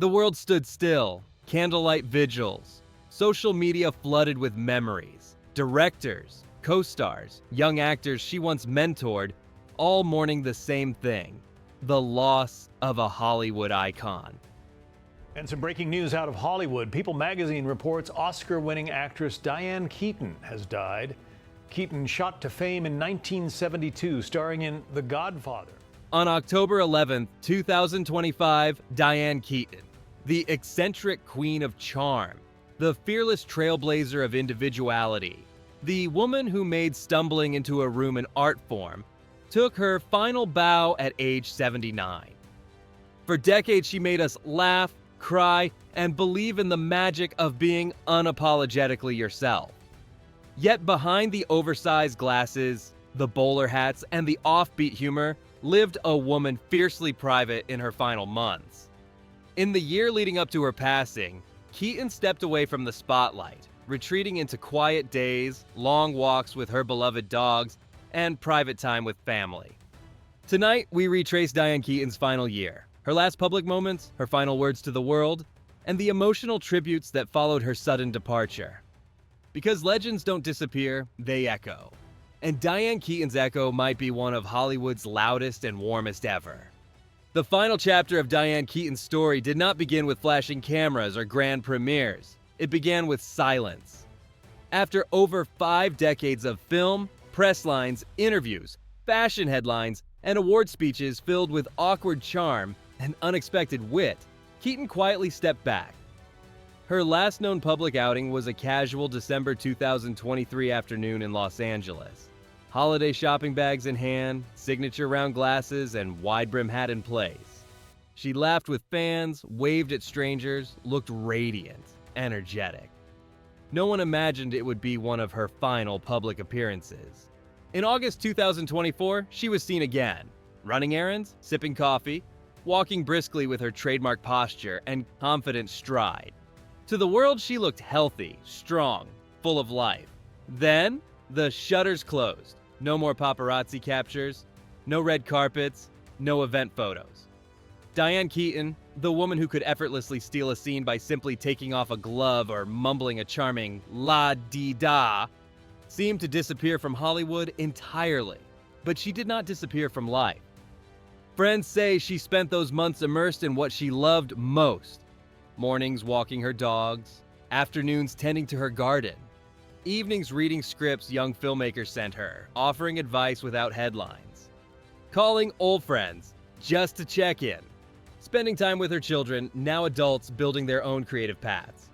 The world stood still, candlelight vigils, social media flooded with memories, directors, co-stars, young actors she once mentored, all mourning the same thing: the loss of a Hollywood icon. And some breaking news out of Hollywood. People magazine reports Oscar-winning actress Diane Keaton has died. Keaton shot to fame in 1972, starring in The Godfather. On October 11, 2025, Diane Keaton, the eccentric queen of charm, the fearless trailblazer of individuality, the woman who made stumbling into a room an art form, took her final bow at age 79. For decades, she made us laugh, cry, and believe in the magic of being unapologetically yourself. Yet behind the oversized glasses, the bowler hats, and the offbeat humor lived a woman fiercely private in her final months. In the year leading up to her passing, Keaton stepped away from the spotlight, retreating into quiet days, long walks with her beloved dogs, and private time with family. Tonight, we retrace Diane Keaton's final year, her last public moments, her final words to the world, and the emotional tributes that followed her sudden departure. Because legends don't disappear, they echo. And Diane Keaton's echo might be one of Hollywood's loudest and warmest ever. The final chapter of Diane Keaton's story did not begin with flashing cameras or grand premieres. It began with silence. After over 5 decades of film, press lines, interviews, fashion headlines, and award speeches filled with awkward charm and unexpected wit, Keaton quietly stepped back. Her last known public outing was a casual December 2023 afternoon in Los Angeles. Holiday shopping bags in hand, signature round glasses, and wide-brim hat in place. She laughed with fans, waved at strangers, looked radiant, energetic. No one imagined it would be one of her final public appearances. In August 2024, she was seen again, running errands, sipping coffee, walking briskly with her trademark posture and confident stride. To the world, she looked healthy, strong, full of life. Then, the shutters closed. No more paparazzi captures, no red carpets, no event photos. Diane Keaton, the woman who could effortlessly steal a scene by simply taking off a glove or mumbling a charming la-dee-da, seemed to disappear from Hollywood entirely. But she did not disappear from life. Friends say she spent those months immersed in what she loved most. Mornings walking her dogs, afternoons tending to her garden, evenings reading scripts young filmmakers sent her, offering advice without headlines, calling old friends just to check in, spending time with her children, now adults building their own creative paths.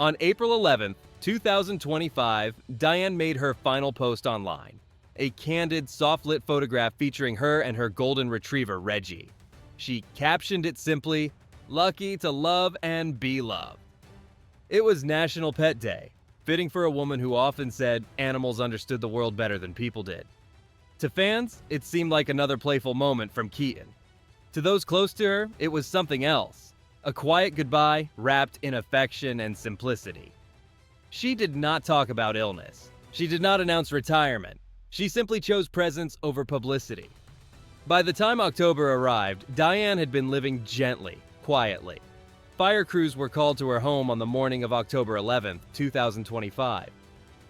On April 11th, 2025, Diane made her final post online, a candid, soft-lit photograph featuring her and her golden retriever, Reggie. She captioned it simply, "Lucky to love and be loved." It was National Pet Day, fitting for a woman who often said animals understood the world better than people did. To fans, it seemed like another playful moment from Keaton. To those close to her, it was something else, a quiet goodbye wrapped in affection and simplicity. She did not talk about illness. She did not announce retirement. She simply chose presence over publicity. By the time October arrived, Diane had been living gently, quietly. Fire crews were called to her home on the morning of October 11th, 2025.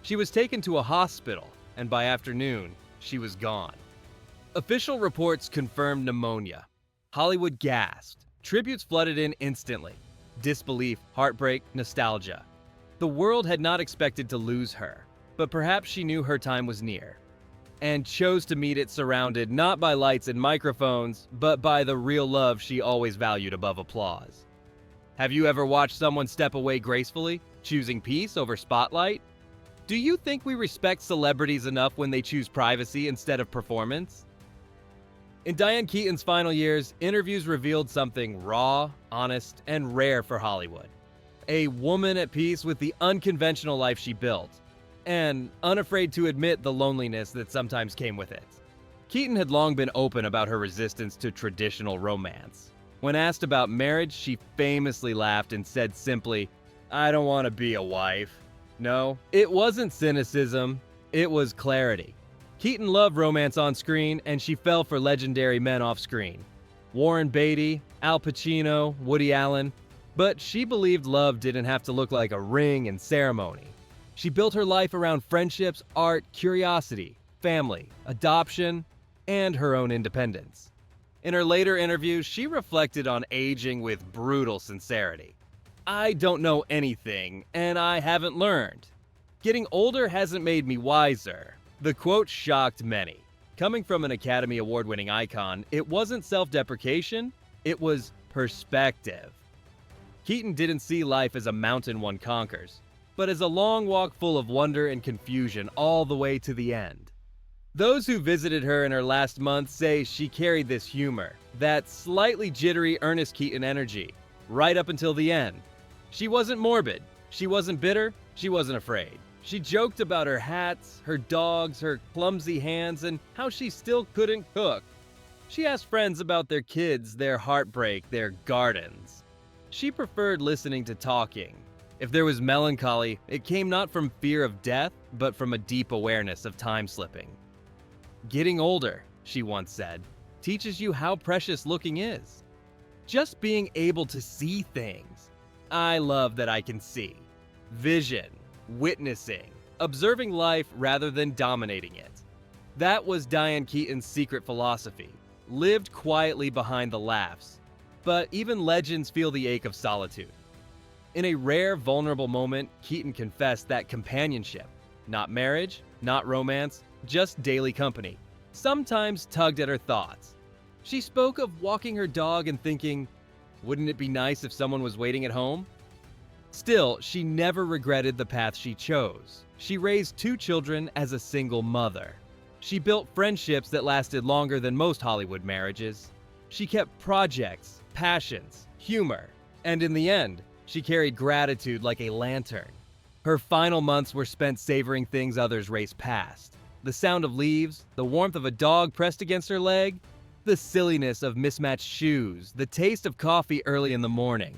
She was taken to a hospital, and by afternoon, she was gone. Official reports confirmed pneumonia. Hollywood gasped. Tributes flooded in instantly. Disbelief, heartbreak, nostalgia. The world had not expected to lose her, but perhaps she knew her time was near, and chose to meet it surrounded not by lights and microphones, but by the real love she always valued above applause. Have you ever watched someone step away gracefully, choosing peace over spotlight? Do you think we respect celebrities enough when they choose privacy instead of performance? In Diane Keaton's final years, interviews revealed something raw, honest, and rare for Hollywood. A woman at peace with the unconventional life she built, and unafraid to admit the loneliness that sometimes came with it. Keaton had long been open about her resistance to traditional romance. When asked about marriage, she famously laughed and said simply, "I don't want to be a wife." No, it wasn't cynicism, it was clarity. Keaton loved romance on screen, and she fell for legendary men off screen. Warren Beatty, Al Pacino, Woody Allen, But she believed love didn't have to look like a ring and ceremony. She built her life around friendships, art, curiosity, family, adoption, and her own independence. In her later interviews, she reflected on aging with brutal sincerity. "I don't know anything, and I haven't learned. Getting older hasn't made me wiser." The quote shocked many. Coming from an Academy Award-winning icon, it wasn't self-deprecation, it was perspective. Keaton didn't see life as a mountain one conquers, but as a long walk full of wonder and confusion all the way to the end. Those who visited her in her last month say she carried this humor, that slightly jittery Ernest Keaton energy, right up until the end. She wasn't morbid, she wasn't bitter, she wasn't afraid. She joked about her hats, her dogs, her clumsy hands, and how she still couldn't cook. She asked friends about their kids, their heartbreak, their gardens. She preferred listening to talking. If there was melancholy, it came not from fear of death, but from a deep awareness of time slipping. "Getting older," she once said, "teaches you how precious looking is. Just being able to see things. I love that I can see. Vision, witnessing, observing life rather than dominating it." That was Diane Keaton's secret philosophy, lived quietly behind the laughs. But even legends feel the ache of solitude. In a rare, vulnerable moment, Keaton confessed that companionship, not marriage, not romance, just daily company, sometimes tugged at her thoughts. She spoke of walking her dog and thinking, wouldn't it be nice if someone was waiting at home? Still, she never regretted the path she chose. She raised 2 children as a single mother. She built friendships that lasted longer than most Hollywood marriages. She kept projects, passions, humor, and in the end, she carried gratitude like a lantern. Her final months were spent savoring things others raced past. The sound of leaves, the warmth of a dog pressed against her leg, the silliness of mismatched shoes, the taste of coffee early in the morning.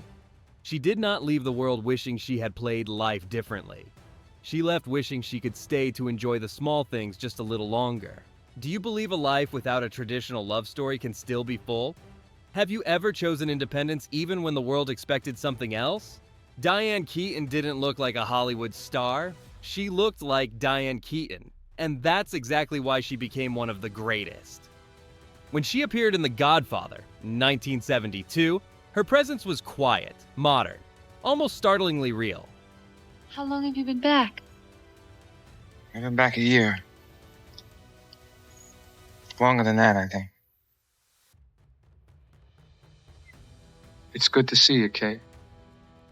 She did not leave the world wishing she had played life differently. She left wishing she could stay to enjoy the small things just a little longer. Do you believe a life without a traditional love story can still be full? Have you ever chosen independence even when the world expected something else? Diane Keaton didn't look like a Hollywood star. She looked like Diane Keaton, and that's exactly why she became one of the greatest. When she appeared in The Godfather, 1972, her presence was quiet, modern, almost startlingly real. "How long have you been back?" I've been back a year. Longer than that, I think. It's good to see you, Kate.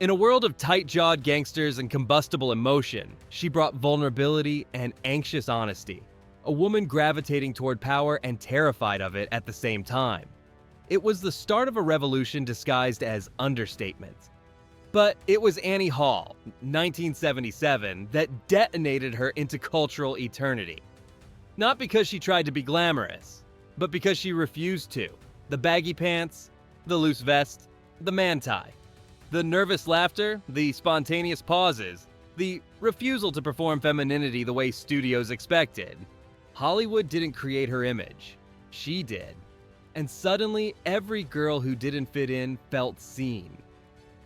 In a world of tight-jawed gangsters and combustible emotion, she brought vulnerability and anxious honesty, a woman gravitating toward power and terrified of it at the same time. It was the start of a revolution disguised as understatement. But it was Annie Hall, 1977, that detonated her into cultural eternity. Not because she tried to be glamorous, but because she refused to. The baggy pants, the loose vest, the man tie, the nervous laughter, the spontaneous pauses, the refusal to perform femininity the way studios expected. Hollywood didn't create her image. She did. And suddenly, every girl who didn't fit in felt seen.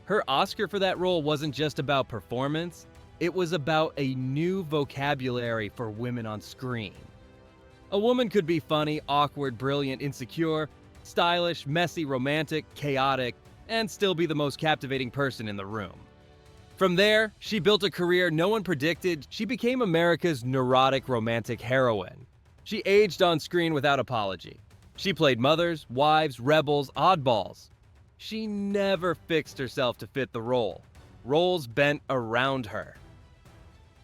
Her Oscar for that role wasn't just about performance, it was about a new vocabulary for women on screen. A woman could be funny, awkward, brilliant, insecure, stylish, messy, romantic, chaotic, and still be the most captivating person in the room. From there, she built a career no one predicted. She became America's neurotic romantic heroine. She aged on screen without apology. She played mothers, wives, rebels, oddballs. She never fixed herself to fit the role. Roles bent around her.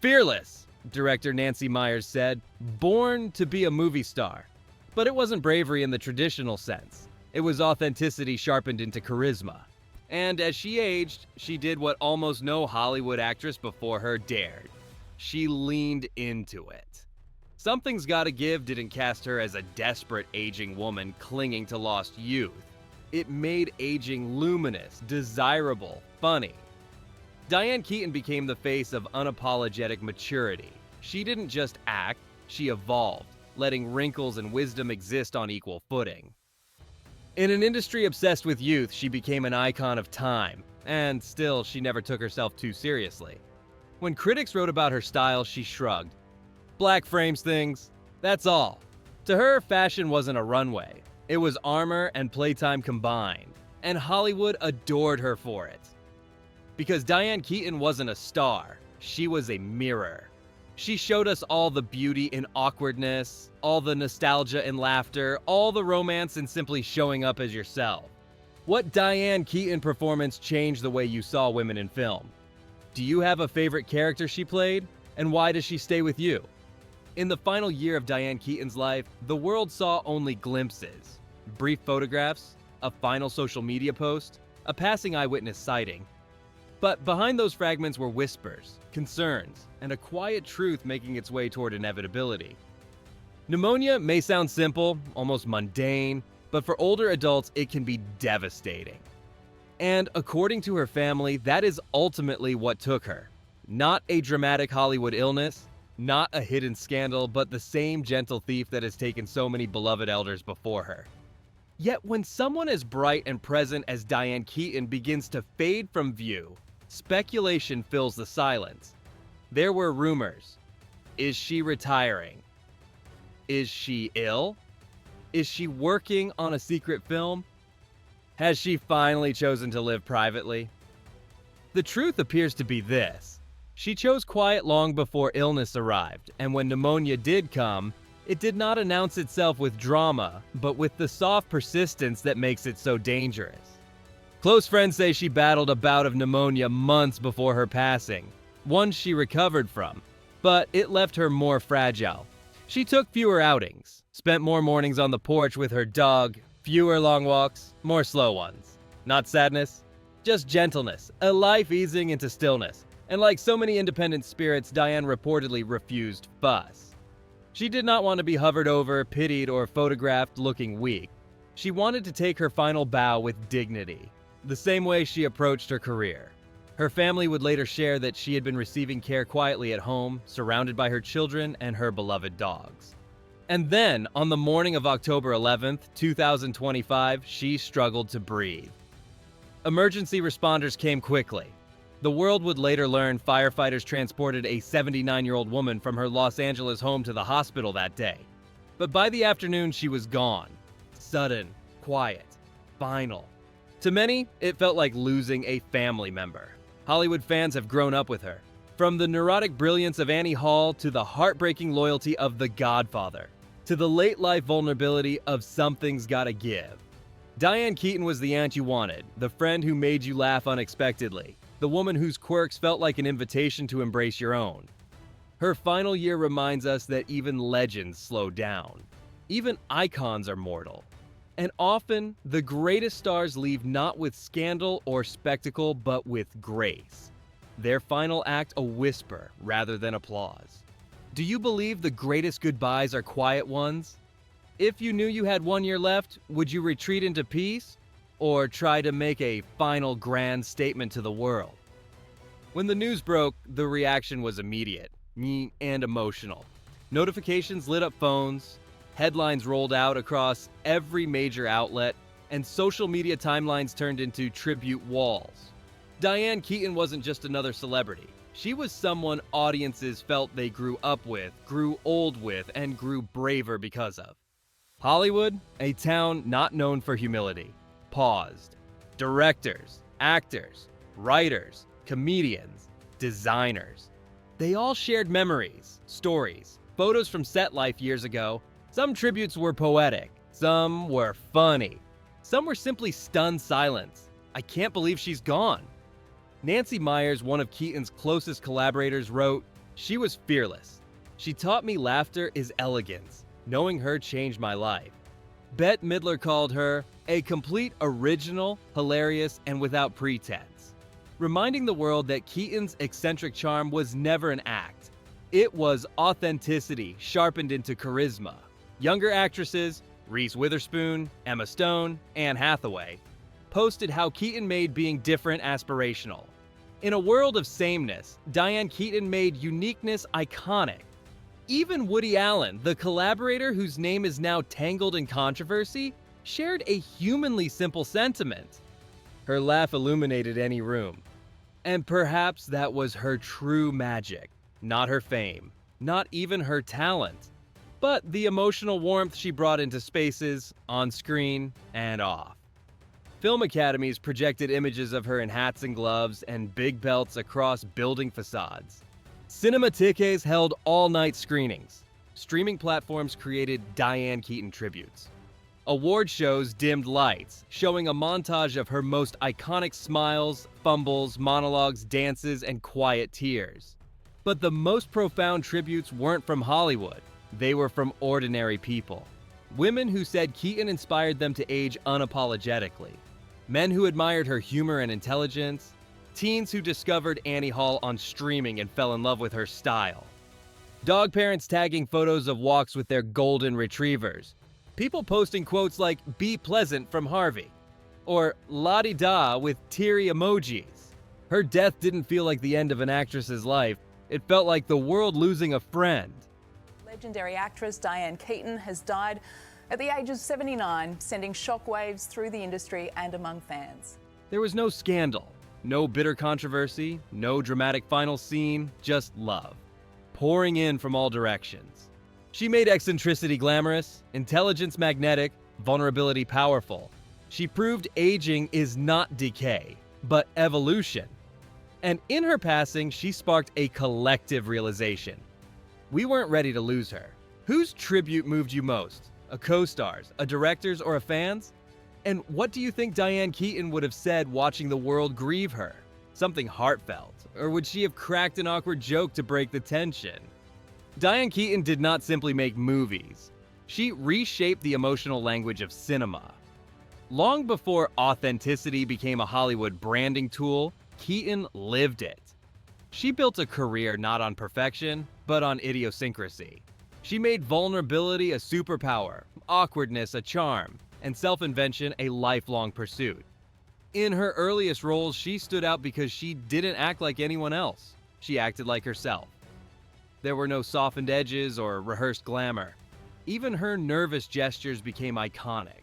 Fearless, director Nancy Meyers said, born to be a movie star. But it wasn't bravery in the traditional sense. It was authenticity sharpened into charisma. And as she aged, she did what almost no Hollywood actress before her dared. She leaned into it. Something's Gotta Give didn't cast her as a desperate aging woman clinging to lost youth. It made aging luminous, desirable, funny. Diane Keaton became the face of unapologetic maturity. She didn't just act, she evolved, letting wrinkles and wisdom exist on equal footing. In an industry obsessed with youth, she became an icon of time, and still, she never took herself too seriously. When critics wrote about her style, she shrugged. Black frames things, that's all. To her, fashion wasn't a runway. It was armor and playtime combined, and Hollywood adored her for it. Because Diane Keaton wasn't a star, she was a mirror. She showed us all the beauty in awkwardness, all the nostalgia in laughter, all the romance in simply showing up as yourself. What Diane Keaton performance changed the way you saw women in film? Do you have a favorite character she played? And why does she stay with you? In the final year of Diane Keaton's life, the world saw only glimpses. Brief photographs, a final social media post, a passing eyewitness sighting. But behind those fragments were whispers, concerns, and a quiet truth making its way toward inevitability. Pneumonia may sound simple, almost mundane, but for older adults it can be devastating. And according to her family, that is ultimately what took her. Not a dramatic Hollywood illness, not a hidden scandal, but the same gentle thief that has taken so many beloved elders before her. Yet when someone as bright and present as Diane Keaton begins to fade from view, speculation fills the silence. There were rumors. Is she retiring? Is she ill? Is she working on a secret film? Has she finally chosen to live privately? The truth appears to be this. She chose quiet long before illness arrived, and when pneumonia did come, it did not announce itself with drama, but with the soft persistence that makes it so dangerous. Close friends say she battled a bout of pneumonia months before her passing, one she recovered from, but it left her more fragile. She took fewer outings, spent more mornings on the porch with her dog, fewer long walks, more slow ones. Not sadness, just gentleness, a life easing into stillness. And like so many independent spirits, Diane reportedly refused fuss. She did not want to be hovered over, pitied, or photographed looking weak. She wanted to take her final bow with dignity, the same way she approached her career. Her family would later share that she had been receiving care quietly at home, surrounded by her children and her beloved dogs. And then, on the morning of October 11th, 2025, she struggled to breathe. Emergency responders came quickly. The world would later learn firefighters transported a 79-year-old woman from her Los Angeles home to the hospital that day. But by the afternoon, she was gone. Sudden, quiet, final. To many, it felt like losing a family member. Hollywood fans have grown up with her. From the neurotic brilliance of Annie Hall to the heartbreaking loyalty of The Godfather, to the late-life vulnerability of Something's Gotta Give. Diane Keaton was the aunt you wanted, the friend who made you laugh unexpectedly, the woman whose quirks felt like an invitation to embrace your own. Her final year reminds us that even legends slow down. Even icons are mortal. And often, the greatest stars leave not with scandal or spectacle, but with grace. Their final act a whisper rather than applause. Do you believe the greatest goodbyes are quiet ones? If you knew you had 1 year left, would you retreat into peace? Or try to make a final grand statement to the world? When the news broke, the reaction was immediate and emotional. Notifications lit up phones, headlines rolled out across every major outlet, and social media timelines turned into tribute walls. Diane Keaton wasn't just another celebrity. She was someone audiences felt they grew up with, grew old with, and grew braver because of. Hollywood, a town not known for humility, paused. Directors, actors, writers, comedians, designers. They all shared memories, stories, photos from set life years ago. Some tributes were poetic, some were funny, some were simply stunned silence. I can't believe she's gone. Nancy Myers, one of Keaton's closest collaborators, wrote, "She was fearless. She taught me laughter is elegance. Knowing her changed my life." Bette Midler called her a complete original, hilarious, and without pretense, reminding the world that Keaton's eccentric charm was never an act. It was authenticity sharpened into charisma. Younger actresses, Reese Witherspoon, Emma Stone, Anne Hathaway, posted how Keaton made being different aspirational. In a world of sameness, Diane Keaton made uniqueness iconic. Even Woody Allen, the collaborator whose name is now tangled in controversy, shared a humanly simple sentiment. Her laugh illuminated any room. And perhaps that was her true magic. Not her fame, not even her talent, but the emotional warmth she brought into spaces, on screen, and off. Film academies projected images of her in hats and gloves and big belts across building facades. Cinematiques held all-night screenings. Streaming platforms created Diane Keaton tributes. Award shows dimmed lights, showing a montage of her most iconic smiles, fumbles, monologues, dances, and quiet tears. But the most profound tributes weren't from Hollywood. They were from ordinary people. Women who said Keaton inspired them to age unapologetically. Men who admired her humor and intelligence. Teens who discovered Annie Hall on streaming and fell in love with her style. Dog parents tagging photos of walks with their golden retrievers. People posting quotes like, "Be pleasant" from Harvey. Or "La-di-da" with teary emojis. Her death didn't feel like the end of an actress's life. It felt like the world losing a friend. Legendary actress Diane Keaton has died at the age of 79, sending shockwaves through the industry and among fans. There was no scandal, no bitter controversy, no dramatic final scene, just love, pouring in from all directions. She made eccentricity glamorous, intelligence magnetic, vulnerability powerful. She proved aging is not decay, but evolution. And in her passing, she sparked a collective realization. We weren't ready to lose her. Whose tribute moved you most? A co-star's, a director's, or a fan's? And what do you think Diane Keaton would have said watching the world grieve her? Something heartfelt? Or would she have cracked an awkward joke to break the tension? Diane Keaton did not simply make movies. She reshaped the emotional language of cinema. Long before authenticity became a Hollywood branding tool, Keaton lived it. She built a career not on perfection, but on idiosyncrasy. She made vulnerability a superpower, awkwardness a charm, and self-invention a lifelong pursuit. In her earliest roles, she stood out because she didn't act like anyone else. She acted like herself. There were no softened edges or rehearsed glamour. Even her nervous gestures became iconic.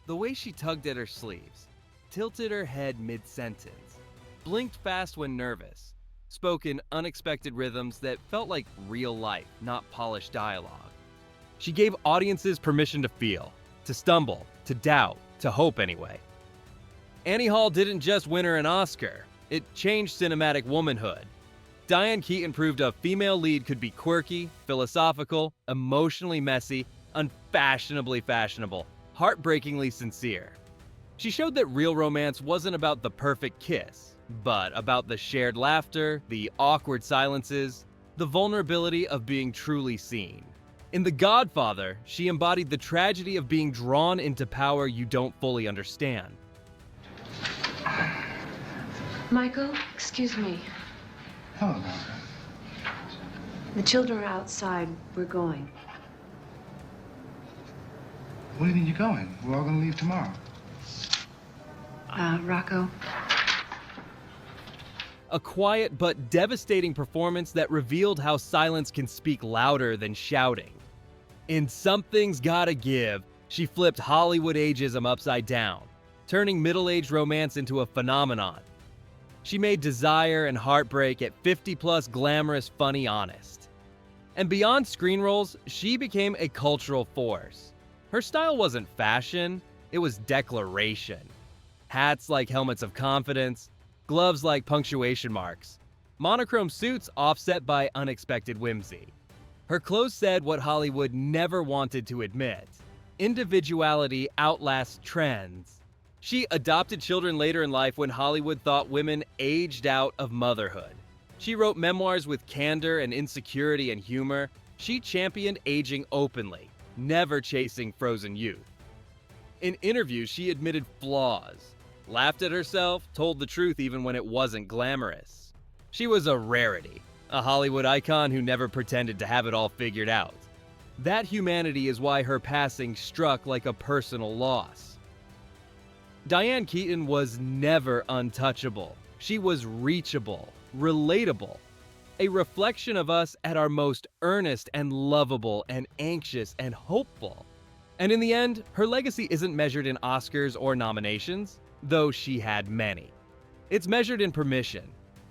The way she tugged at her sleeves, tilted her head mid-sentence, blinked fast when nervous, spoke in unexpected rhythms that felt like real life, not polished dialogue. She gave audiences permission to feel, to stumble, to doubt, to hope anyway. Annie Hall didn't just win her an Oscar, it changed cinematic womanhood. Diane Keaton proved a female lead could be quirky, philosophical, emotionally messy, unfashionably fashionable, heartbreakingly sincere. She showed that real romance wasn't about the perfect kiss, but about the shared laughter, the awkward silences, the vulnerability of being truly seen. In The Godfather, she embodied the tragedy of being drawn into power you don't fully understand. Michael, excuse me. Hello, Doctor. The children are outside. We're going. Where do you mean you're going? We're all going to leave tomorrow. Rocco. A quiet but devastating performance that revealed how silence can speak louder than shouting. In Something's Gotta Give, she flipped Hollywood ageism upside down, turning middle-aged romance into a phenomenon. She made desire and heartbreak at 50-plus glamorous, funny, honest. And beyond screen roles, she became a cultural force. Her style wasn't fashion, it was declaration. Hats like helmets of confidence, gloves like punctuation marks, monochrome suits offset by unexpected whimsy. Her clothes said what Hollywood never wanted to admit. Individuality outlasts trends. She adopted children later in life when Hollywood thought women aged out of motherhood. She wrote memoirs with candor and insecurity and humor. She championed aging openly, never chasing frozen youth. In interviews, she admitted flaws, laughed at herself, told the truth even when it wasn't glamorous. She was a rarity, a Hollywood icon who never pretended to have it all figured out. That humanity is why her passing struck like a personal loss. Diane Keaton was never untouchable. She was reachable, relatable, a reflection of us at our most earnest and lovable and anxious and hopeful. And in the end, her legacy isn't measured in Oscars or nominations. though she had many. It's measured in permission.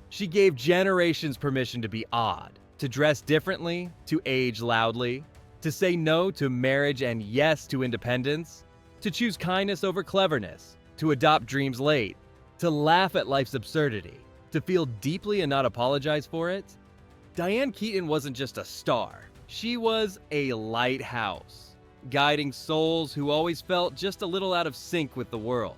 She gave generations permission to be odd, to dress differently, to age loudly, to say no to marriage and yes to independence, to choose kindness over cleverness, to adopt dreams late, to laugh at life's absurdity, to feel deeply and not apologize for it. Diane Keaton wasn't just a star. She was a lighthouse, guiding souls who always felt just a little out of sync with the world.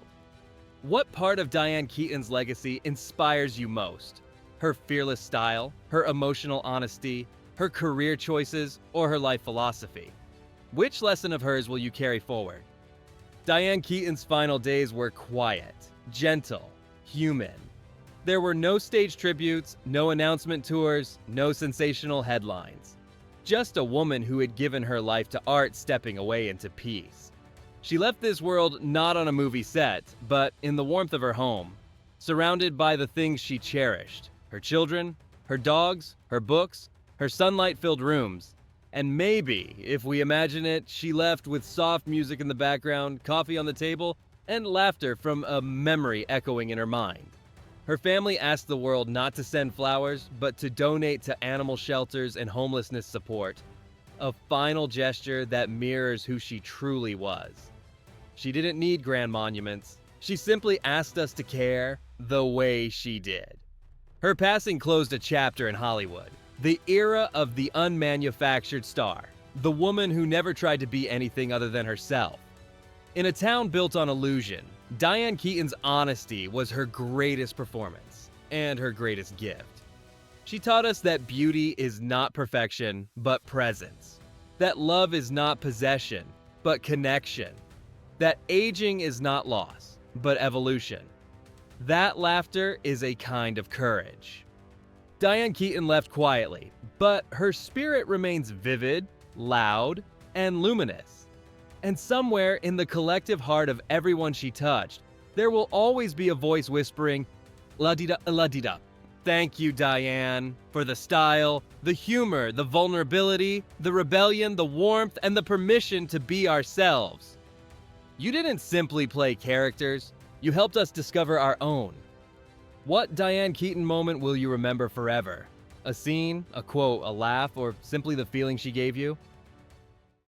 What part of Diane Keaton's legacy inspires you most? Her fearless style, her emotional honesty, her career choices, or her life philosophy? Which lesson of hers will you carry forward? Diane Keaton's final days were quiet, gentle, human. There were no stage tributes, no announcement tours, no sensational headlines. Just a woman who had given her life to art stepping away into peace. She left this world not on a movie set, but in the warmth of her home, surrounded by the things she cherished: her children, her dogs, her books, her sunlight-filled rooms. And maybe, if we imagine it, she left with soft music in the background, coffee on the table, and laughter from a memory echoing in her mind. Her family asked the world not to send flowers, but to donate to animal shelters and homelessness support. A final gesture that mirrors who she truly was. She didn't need grand monuments. She simply asked us to care the way she did. Her passing closed a chapter in Hollywood, the era of the unmanufactured star, the woman who never tried to be anything other than herself. In a town built on illusion, Diane Keaton's honesty was her greatest performance and her greatest gift. She taught us that beauty is not perfection, but presence. That love is not possession, but connection. That aging is not loss, but evolution. That laughter is a kind of courage. Diane Keaton left quietly, but her spirit remains vivid, loud, and luminous. And somewhere in the collective heart of everyone she touched, there will always be a voice whispering, la-di-da, la-di-da. Thank you, Diane, for the style, the humor, the vulnerability, the rebellion, the warmth, and the permission to be ourselves. You didn't simply play characters, you helped us discover our own. What Diane Keaton moment will you remember forever? A scene, a quote, a laugh, or simply the feeling she gave you?